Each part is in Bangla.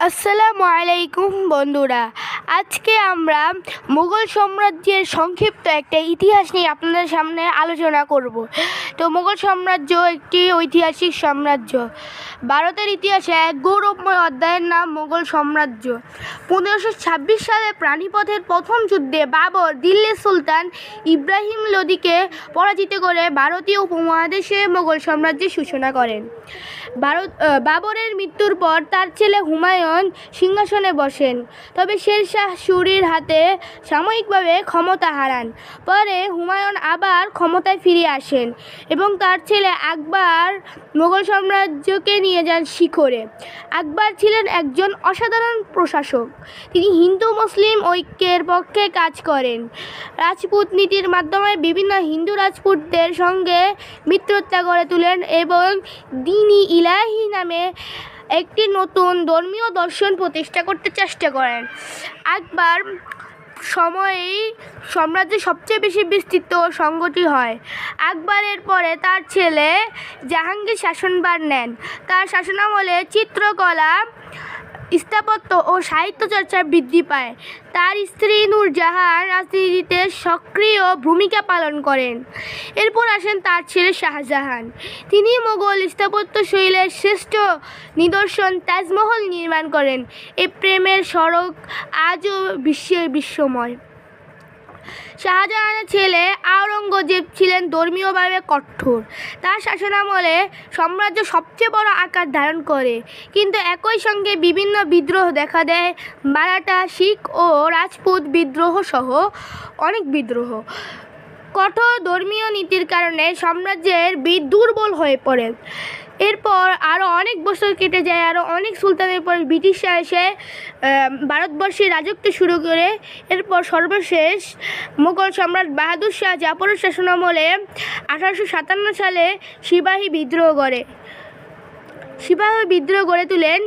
আসসালামু আলাইকুম বন্ধুরা, আজকে আমরা মুঘল সাম্রাজ্যের সংক্ষিপ্ত একটা ইতিহাস নিয়ে আপনাদের সামনে আলোচনা করব। তো মুঘল সাম্রাজ্য একটি ঐতিহাসিক সাম্রাজ্য। ভারতের ইতিহাসে এক গৌরবময় অধ্যায়ের নাম মুঘল সাম্রাজ্য। 1526 সালে পানিপথের প্রথম যুদ্ধে বাবর দিল্লির সুলতান ইব্রাহিম লোদিকে পরাজিত করে ভারতীয় উপমহাদেশে মুঘল সাম্রাজ্যের সূচনা করেন। বাবরের মৃত্যুর পর তার ছেলে হুমায়ুন সিংহাসনে বসেন, তবে শের শাহ সুরির হাতে সাময়িকভাবে ক্ষমতা হারান। পরে হুমায়ুন আবার ক্ষমতায় ফিরে আসেন এবং তার ছেলে আকবর মুঘল সাম্রাজ্যকে নিয়ে যান শিখরে। আকবর ছিলেন একজন অসাধারণ প্রশাসক। তিনি হিন্দু মুসলিম ঐক্যের পক্ষে কাজ করেন। রাজপুত নীতির মাধ্যমে বিভিন্ন হিন্দু রাজপুতদের সঙ্গে মিত্রতা গড়ে তোলেন এবং দ্বীন-ই ইলাহি নামে একটি নতুন ধর্মীয় দর্শন প্রতিষ্ঠা করতে চেষ্টা করেন। আকবর সময়েই সাম্রাজ্যের সবচেয়ে বেশি বিস্তৃত ও সংগঠিত হয়। আকবরের পরে তার ছেলে জাহাঙ্গীর শাসনভার নেন। তার শাসনামলে চিত্রকলা, স্থাপত্য ও সাহিত্য চর্চা বৃদ্ধি পায়। তার স্ত্রী নূরজাহান রাজনীতিতে সক্রিয় ভূমিকা পালন করেন। এরপর আসেন তার ছেলে শাহজাহান। তিনি মোগল স্থাপত্য শৈলীর শ্রেষ্ঠ নিদর্শন তাজমহল নির্মাণ করেন। এই প্রেমের সড়ক আজও বিস্ময়। শাহজাহানের ছেলে আওরঙ্গজেব ছিলেন ধর্মীয়ভাবে কঠোর। তার শাসনামলে সাম্রাজ্য সবচেয়ে বড় আকার ধারণ করে, কিন্তু একই সঙ্গে বিভিন্ন বিদ্রোহ দেখা দেয়। মারাঠা, শিখ ও রাজপুত বিদ্রোহ সহ অনেক বিদ্রোহ। কঠোর ধর্মীয় নীতির কারণে সাম্রাজ্যের দুর্বল হয়ে পড়ে। এরপর আরও অনেক বছর কেটে যায়। আরও অনেক সুলতানের পর ব্রিটিশরা এসে ভারতবর্ষে রাজত্ব শুরু করে। এরপর সর্বশেষ মুঘল সম্রাট বাহাদুর শাহ জাফরের শাসনামলে 1857 সালে সিপাহী বিদ্রোহ গড়ে তোলেন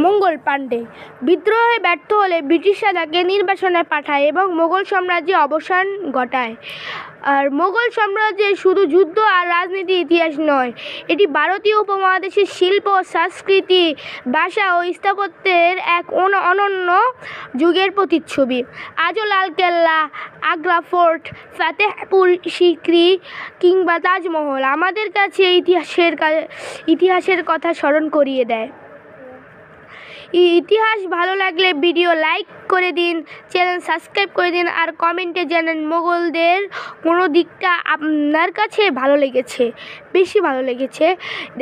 মঙ্গল পাণ্ডে। বিদ্রোহে ব্যর্থ হলে ব্রিটিশরা তাকে নির্বাসনে পাঠায় এবং মুঘল সাম্রাজ্যের অবসান ঘটায়। আর মুঘল সাম্রাজ্যের শুধু যুদ্ধ আর রাজনীতির ইতিহাস নয়, এটি ভারতীয় উপমহাদেশের শিল্প, সংস্কৃতি, ভাষা ও স্থাপত্যের এক অনন্য যুগের প্রতিচ্ছবি। আজও লালকেল্লা, আগ্রা ফোর্ট, ফতেহপুর সিক্রি কিংবা তাজমহল আমাদের কাছে ইতিহাসের কথা স্মরণ করিয়ে দেয়। ইতিহাস ভালো লাগলে ভিডিও লাইক করে দিন, চ্যানেল সাবস্ক্রাইব করে দিন, আর কমেন্টে জানান মোগলদের কোনো দিকটা আপনার কাছে বেশি ভালো লেগেছে।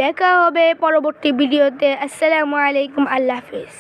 দেখা হবে পরবর্তী ভিডিওতে। আসসালামু আলাইকুম, আল্লাহ হাফেজ।